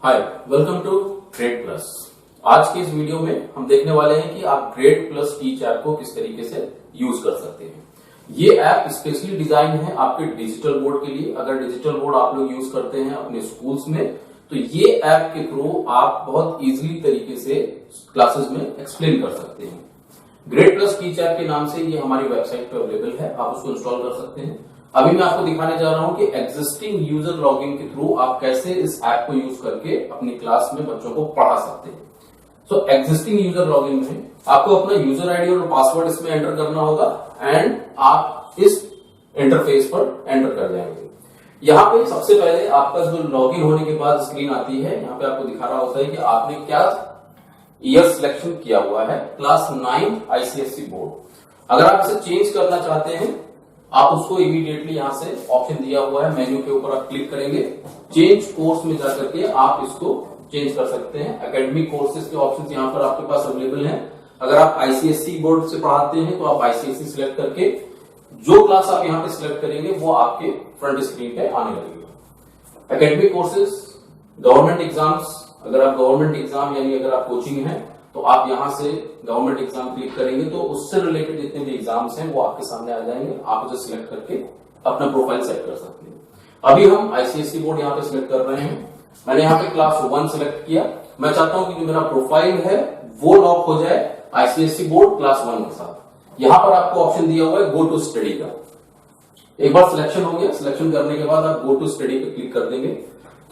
Hi, welcome to Grade Plus. आज की इस वीडियो में हम देखने वाले हैं कि आप ग्रेड प्लस टीच ऐप को किस तरीके से यूज कर सकते हैं। ये ऐप स्पेशली डिजाइन है आपके डिजिटल बोर्ड के लिए। अगर डिजिटल बोर्ड आप लोग यूज करते हैं अपने स्कूल्स में तो ये ऐप के थ्रू आप बहुत इजीली तरीके से क्लासेस में एक्सप्लेन कर सकते हैं। ग्रेड प्लस टीच ऐप के नाम से ये हमारी वेबसाइट पे अवेलेबल है, आप उसको इंस्टॉल कर सकते हैं। अभी मैं आपको दिखाने जा रहा हूं कि एग्जिस्टिंग यूजर लॉगिन के थ्रू आप कैसे इस ऐप को यूज करके अपनी क्लास में बच्चों को पढ़ा सकते हैं। सो एग्जिस्टिंग यूजर लॉगिन में आपको अपना यूजर आईडी और पासवर्ड इसमें एंटर करना होगा एंड आप इस इंटरफेस पर एंटर कर जाएंगे। यहाँ पे सबसे पहले आपका जो लॉगिन होने के बाद स्क्रीन आती है, यहाँ पे आपको दिखा रहा होता है कि आपने क्या ईयर सिलेक्शन किया हुआ है, क्लास 9 आईसीएसई बोर्ड। अगर आप इसे चेंज करना चाहते हैं आप उसको इमीडिएटली यहां से ऑप्शन दिया हुआ है, मेन्यू के ऊपर आप क्लिक करेंगे, चेंज कोर्स में जाकर के आप इसको चेंज कर सकते हैं। एकेडमिक कोर्सेज के ऑप्शन यहां पर आपके पास अवेलेबल हैं। अगर आप आईसीएसई बोर्ड से पढ़ाते हैं तो आप आईसीएसई सिलेक्ट करके जो क्लास आप यहां पे सिलेक्ट करेंगे वो आपके फ्रंट स्क्रीन पे आने लगेगा। एकेडमिक कोर्सेज, गवर्नमेंट एग्जाम्स, अगर आप गवर्नमेंट एग्जाम यानी अगर आप कोचिंग है तो आप यहां से गवर्नमेंट एग्जाम क्लिक करेंगे तो उससे रिलेटेड जितने भी एग्जाम्स हैं वो आपके सामने आ जाएंगे। आप उसे सिलेक्ट करके अपना प्रोफाइल सेट कर सकते हैं। अभी हम आईसीएसई बोर्ड यहां पे सिलेक्ट कर रहे हैं। मैंने यहां पे क्लास 1 सिलेक्ट किया। मैं चाहता हूं कि जो मेरा प्रोफाइल है वो लॉक हो जाए आईसीएसई बोर्ड क्लास 1 के साथ। यहां पर आपको ऑप्शन दिया हुआ है गो टू स्टडी का। एक बार सिलेक्शन हो गया, सिलेक्शन करने के बाद आप गो टू स्टडी पे क्लिक कर देंगे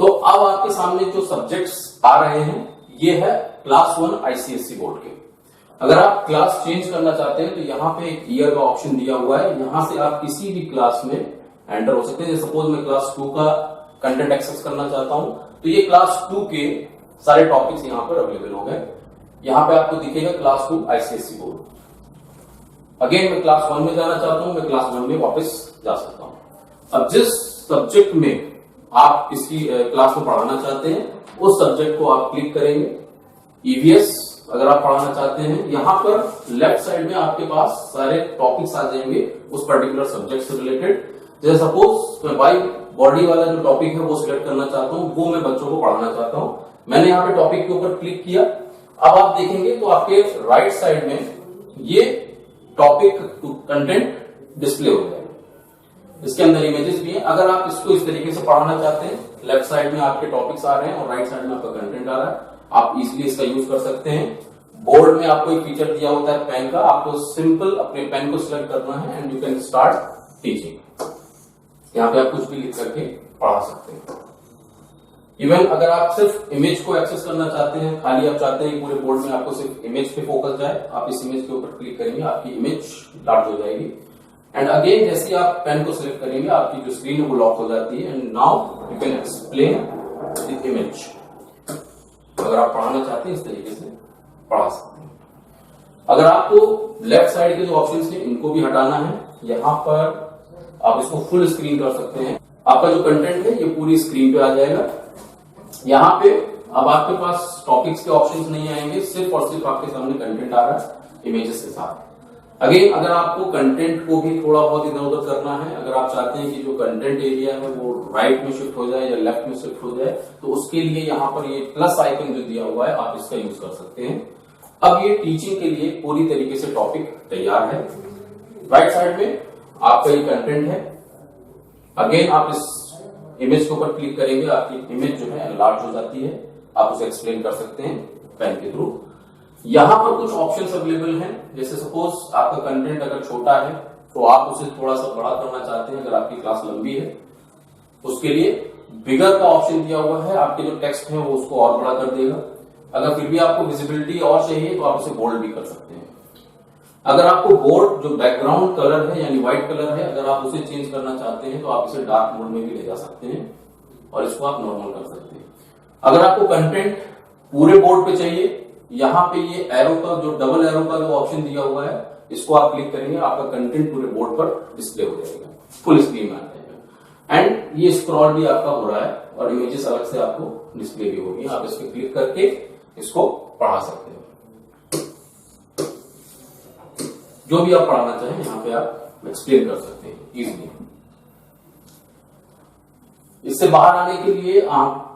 तो अब आपके सामने जो सब्जेक्ट्स आ रहे हैं ये है क्लास 1 आईसीएसई बोर्ड के। अगर आप क्लास चेंज करना चाहते हैं तो यहाँ पे एक ईयर का ऑप्शन दिया हुआ है, यहां से आप किसी भी क्लास में एंटर हो सकते हैं। सपोज मैं क्लास 2 का कंटेंट एक्सेस करना चाहता हूं तो ये क्लास 2 के सारे टॉपिक्स यहां पर अवेलेबल हो गए। यहां पे आपको दिखेगा क्लास 2 आईसीएसई बोर्ड। अगेन मैं क्लास 1 में जाना चाहता हूं, मैं क्लास 1 में वापस जा सकता हूं। अब जिस सब्जेक्ट में आप किसी क्लास में पढ़ाना चाहते हैं उस सब्जेक्ट को आप क्लिक करेंगे। ईवीएस अगर आप पढ़ाना चाहते हैं, यहां पर लेफ्ट साइड में आपके पास सारे टॉपिक्स आ जाएंगे उस पर्टिकुलर सब्जेक्ट से रिलेटेड। जैसे सपोज मैं बाई बॉडी वाला जो टॉपिक है वो सिलेक्ट करना चाहता हूं, वो मैं बच्चों को पढ़ाना चाहता हूं। मैंने यहाँ पे टॉपिक के ऊपर क्लिक किया। अब आप देखेंगे तो आपके राइट साइड में ये टॉपिक कंटेंट डिस्प्ले हो जाएगा। इसके अंदर इमेजेस भी हैं। अगर आप इसको इस तरीके से पढ़ाना चाहते हैं, लेफ्ट साइड में आपके टॉपिक्स आ रहे हैं और राइट साइड में आपका कंटेंट आ रहा है, आप इजीली इसका यूज कर सकते हैं। बोर्ड में आपको एक फीचर दिया होता है पेन का, आपको सिंपल अपने पेन को सिलेक्ट करना है and you can start teaching. यहाँ पे आप कुछ भी लिख करके पढ़ा सकते हैं। इवन अगर आप सिर्फ इमेज को एक्सेस करना चाहते हैं, खाली आप चाहते हैं पूरे बोर्ड में आपको सिर्फ इमेज पे फोकस जाए, आप इस इमेज के ऊपर क्लिक करेंगे, आपकी इमेज लार्ज हो जाएगी। एंड अगेन जैसे ही आप पेन को सिलेक्ट करेंगे आपकी जो स्क्रीन है वो लॉक हो जाती है and now you can explain the image. अगर आप पढ़ाना चाहते हैं इस तरीके से पढ़ा सकते हैं। अगर आपको लेफ्ट साइड के जो ऑप्शंस हैं इनको भी हटाना है, यहां पर आप इसको फुल स्क्रीन कर सकते हैं। आपका जो कंटेंट है ये पूरी स्क्रीन पे आ जाएगा। यहां पे अब आपके पास टॉपिक्स के ऑप्शंस नहीं आएंगे, सिर्फ और सिर्फ आपके सामने कंटेंट आ रहा है इमेजेस के साथ। अगेन अगर आपको कंटेंट को भी थोड़ा बहुत इधर उधर करना है, अगर आप चाहते हैं कि जो कंटेंट एरिया है वो राइट में शिफ्ट हो जाए या लेफ्ट में शिफ्ट हो जाए तो उसके लिए यहाँ पर ये प्लस आइकन जो दिया हुआ है आप इसका यूज कर सकते हैं। अब ये टीचिंग के लिए पूरी तरीके से टॉपिक तैयार है। राइट साइड में आपका ये कंटेंट है। अगेन आप इस इमेज के ऊपर क्लिक करेंगे, आपकी इमेज जो है लार्ज हो जाती है, आप उसे एक्सप्लेन कर सकते हैं पेन के थ्रू। यहां पर कुछ ऑप्शंस अवेलेबल हैं, जैसे सपोज आपका कंटेंट अगर छोटा है तो आप उसे थोड़ा सा बड़ा करना चाहते हैं। अगर आपकी क्लास लंबी है उसके लिए बिगर का ऑप्शन दिया हुआ है, आपके जो टेक्स्ट है वो उसको और बड़ा कर देगा। अगर फिर भी आपको विजिबिलिटी और चाहिए तो आप उसे बोल्ड भी कर सकते हैं। अगर आपको बोर्ड जो बैकग्राउंड कलर है यानी व्हाइट कलर है, अगर आप उसे चेंज करना चाहते हैं तो आप इसे डार्क मोड में भी ले जा सकते हैं और इसको आप नॉर्मल कर सकते हैं। अगर आपको कंटेंट पूरे बोर्ड पे चाहिए, यहां पे ये एरो का जो डबल एरो का जो ऑप्शन दिया हुआ है इसको आप क्लिक करेंगे, आपका कंटेंट पूरे बोर्ड पर डिस्प्ले हो जाएगा, फुल स्क्रीन में आ जाएगा। एंड ये स्क्रॉल भी आपका हो रहा है और इमेजेस अलग से आपको डिस्प्ले भी होगी। आप इस पर क्लिक करके इसको पढ़ा सकते हैं। जो भी आप पढ़ाना चाहें यहाँ पे आप एक्सप्लेन कर सकते हैं इजीली। इससे बाहर आने के लिए आप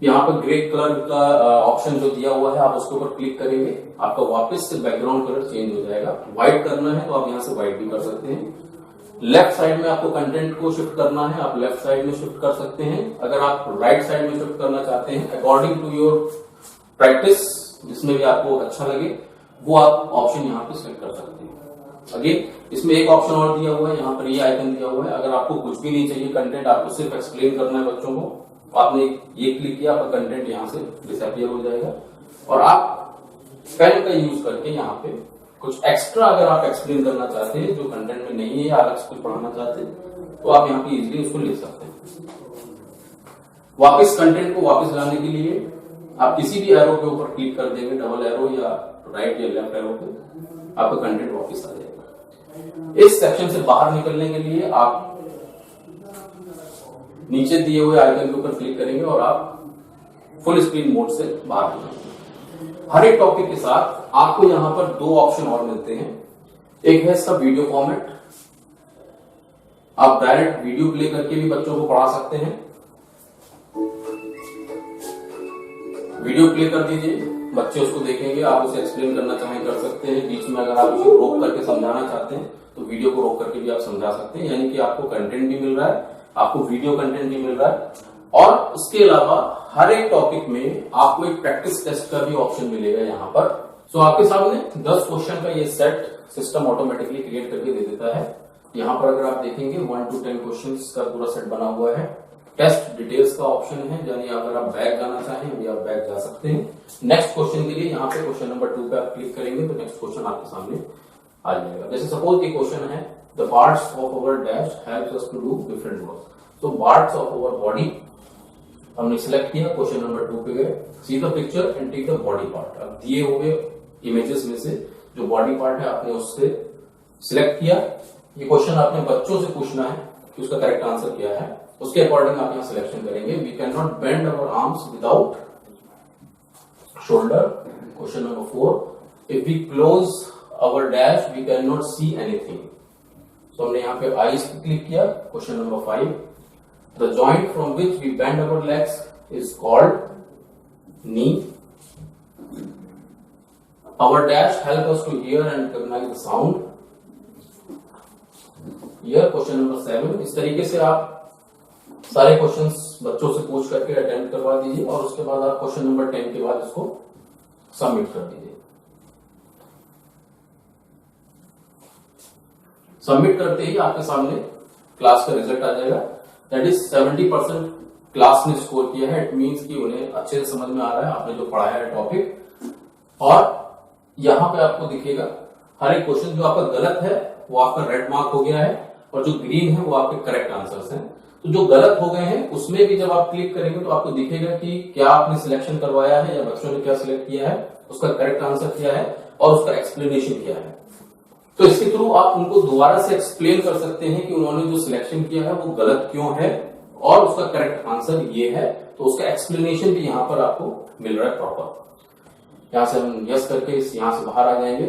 यहाँ पर ग्रे कलर का ऑप्शन जो दिया हुआ है आप उसके ऊपर क्लिक करेंगे, आपका वापस से बैकग्राउंड कलर चेंज हो जाएगा। व्हाइट करना है तो आप यहाँ से व्हाइट भी कर सकते हैं। लेफ्ट साइड में आपको कंटेंट को शिफ्ट करना है, आप लेफ्ट साइड में शिफ्ट कर सकते हैं। अगर आप राइट साइड में शिफ्ट करना चाहते हैं अकॉर्डिंग टू योर प्रैक्टिस, जिसमें भी आपको अच्छा लगे वो आप ऑप्शन यहाँ पे सेलेक्ट कर सकते हैं। अगेन इसमें एक ऑप्शन और दिया हुआ है, यहाँ पर ये आइकन दिया हुआ है। अगर आपको कुछ भी नहीं चाहिए कंटेंट, आपको सिर्फ एक्सप्लेन करना है बच्चों को, आपने ये क्लिक किया, आपका कंटेंट यहाँ से डिसअपीयर हो जाएगा। और आप पेन का यूज करके यहाँ पे कुछ एक्स्ट्रा अगर आप एक्सप्लेन करना चाहते हैं जो कंटेंट में नहीं है या अलग से कुछ पढ़ाना चाहते हैं तो आप यहाँ पे इजीली उसको लिख सकते हैं। वापस कंटेंट को वापस लाने के लिए आप किसी भी एरो के ऊपर क्लिक कर देंगे, डबल एरो या राइट या लेफ्ट एरो पे, आपका कंटेंट वापस आ जाएगा। इस सेक्शन से बाहर निकलने के लिए आप नीचे दिए हुए आइकन के ऊपर क्लिक करेंगे और आप फुल स्क्रीन मोड से बाहर निकलेंगे। हर एक टॉपिक के साथ आपको यहां पर दो ऑप्शन और मिलते हैं। एक है इसका वीडियो फॉर्मेट, आप डायरेक्ट वीडियो प्ले करके भी बच्चों को पढ़ा सकते हैं। वीडियो प्ले कर दीजिए, बच्चे उसको देखेंगे, आप उसे एक्सप्लेन करना चाहें कर सकते हैं। बीच में अगर आप उसे रोक करके समझाना चाहते हैं तो वीडियो को रोक करके भी आप समझा सकते हैं। यानी कि आपको कंटेंट भी मिल रहा है, आपको वीडियो कंटेंट भी मिल रहा है, और उसके अलावा हर एक टॉपिक में आपको एक प्रैक्टिस टेस्ट का भी ऑप्शन मिलेगा यहाँ पर। सो आपके सामने 10 क्वेश्चन का ये सेट सिस्टम ऑटोमेटिकली क्रिएट करके दे देता है। यहाँ पर अगर आप देखेंगे 1 to 10 क्वेश्चंस का पूरा सेट बना हुआ है। टेस्ट डिटेल्स का ऑप्शन है, यानी अगर आप बैक जाना चाहें भी आप बैक जा सकते हैं। नेक्स्ट क्वेश्चन के लिए यहाँ पे क्वेश्चन नंबर 2 पे आप क्लिक करेंगे तो नेक्स्ट क्वेश्चन आपके सामने आ जाएगा। जैसे सपोज ये क्वेश्चन है, the parts of our dash helps us to do different work. तो पार्ट्स ऑफ अवर बॉडी हमने सिलेक्ट किया, क्वेश्चन नंबर 2 पे गए, see the picture and take the body part. अब दिए हुए इमेजेस में से जो बॉडी पार्ट है आपने उससे सिलेक्ट किया। ये क्वेश्चन आपने बच्चों से पूछना है कि उसका करेक्ट आंसर क्या है, उसके अकॉर्डिंग आप यहाँ सिलेक्शन करेंगे। We can not bend our arms without shoulder. Question number 4, if we close our dash we can not see anything. तो हमने यहाँ पे आईज पे क्लिक किया। Question number 5, the joint from which we bend our legs is called knee. Our dash help us to hear and recognize the sound. Here question number 7। इस तरीके से आप सारे क्वेश्चंस बच्चों से पूछ करके अटेम्प्ट करवा दीजिए और उसके बाद आप क्वेश्चन नंबर 10 के बाद इसको सबमिट कर दीजिए। सबमिट करते ही आपके सामने क्लास का रिजल्ट आ जाएगा। दैट इज 70% क्लास ने स्कोर किया है। इट मींस कि उन्हें अच्छे से समझ में आ रहा है आपने जो पढ़ाया है टॉपिक। और यहां पे आपको दिखेगा हर एक क्वेश्चन जो आपका गलत है वो आपका रेड मार्क हो गया है और जो ग्रीन है वो आपके करेक्ट आंसर्स हैं। तो जो गलत हो गए हैं उसमें भी जब आप क्लिक करेंगे तो आपको दिखेगा कि क्या आपने सिलेक्शन करवाया है या बच्चों ने क्या सिलेक्ट किया है, उसका करेक्ट आंसर क्या है और उसका एक्सप्लेनेशन क्या है। तो इसके थ्रू आप उनको दोबारा से एक्सप्लेन कर सकते हैं कि उन्होंने जो सिलेक्शन किया है वो गलत क्यों है और उसका करेक्ट आंसर ये है। तो उसका एक्सप्लेनेशन भी यहाँ पर आपको मिल रहा है प्रॉपर। यहां से हम यस करके यहां से बाहर आ जाएंगे।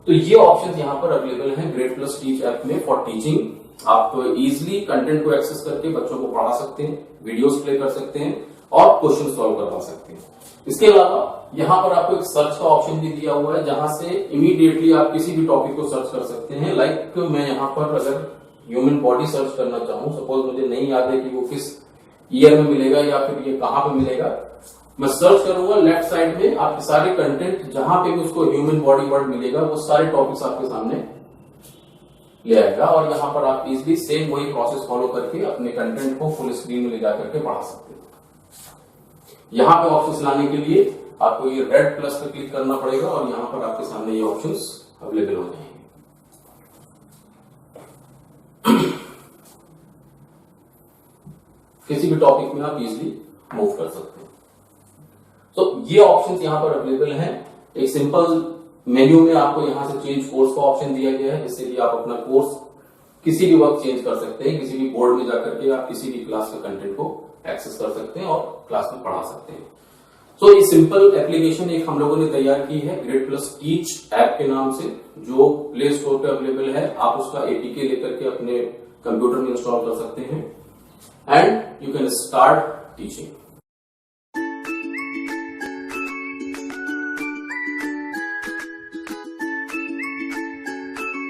तो ये ऑप्शन यहाँ पर अवेलेबल है ग्रेड प्लस टीच ऐप में फॉर टीचिंग। आप इजिली कंटेंट को एक्सेस करके बच्चों को पढ़ा सकते हैं, वीडियोस प्ले कर सकते हैं और क्वेश्चन सॉल्व करवा सकते हैं। इसके अलावा यहाँ पर आपको एक सर्च का ऑप्शन भी दिया हुआ है जहां से इमीडिएटली आप किसी भी टॉपिक को सर्च कर सकते हैं। लाइक मैं यहाँ पर अगर ह्यूमन बॉडी सर्च करना चाहूँ, सपोज मुझे नहीं याद है कि वो किस ईयर में मिलेगा या फिर ये कहाँ पे मिलेगा, मैं सर्च करूंगा लेफ्ट साइड में आपके सारे कंटेंट जहां पे भी उसको ह्यूमन बॉडी वर्ड मिलेगा वो सारे टॉपिक्स आपके सामने ले आएगा और यहाँ पर आप इजिली सेम वही प्रोसेस फॉलो करके अपने कंटेंट को फुल स्क्रीन में ले जाकर के पढ़ा सकते हैं। यहाँ पे ऑप्शंस लाने के लिए आपको ये रेड प्लस पे क्लिक करना पड़ेगा और यहाँ पर आपके सामने ये ऑप्शंस अवेलेबल हो जाएंगे। किसी भी टॉपिक में आप इजिली मूव कर सकते हैं। तो ये ऑप्शंस यहाँ पर अवेलेबल हैं। एक सिंपल मेन्यू में आपको यहाँ से चेंज कोर्स का ऑप्शन दिया गया है जिससे कि आप अपना कोर्स किसी भी वक्त चेंज कर सकते हैं। किसी भी बोर्ड में जाकर के आप किसी भी क्लास के कंटेंट को एक्सेस कर सकते हैं और क्लास में पढ़ा सकते हैं। तो ये सिंपल एप्लीकेशन एक हम लोगों ने तैयार की है ग्रेड प्लस टीच ऐप के नाम से, जो प्ले स्टोर पे अवेलेबल है। आप उसका एपीके लेकर के अपने कंप्यूटर में इंस्टॉल कर सकते हैं and you can start teaching.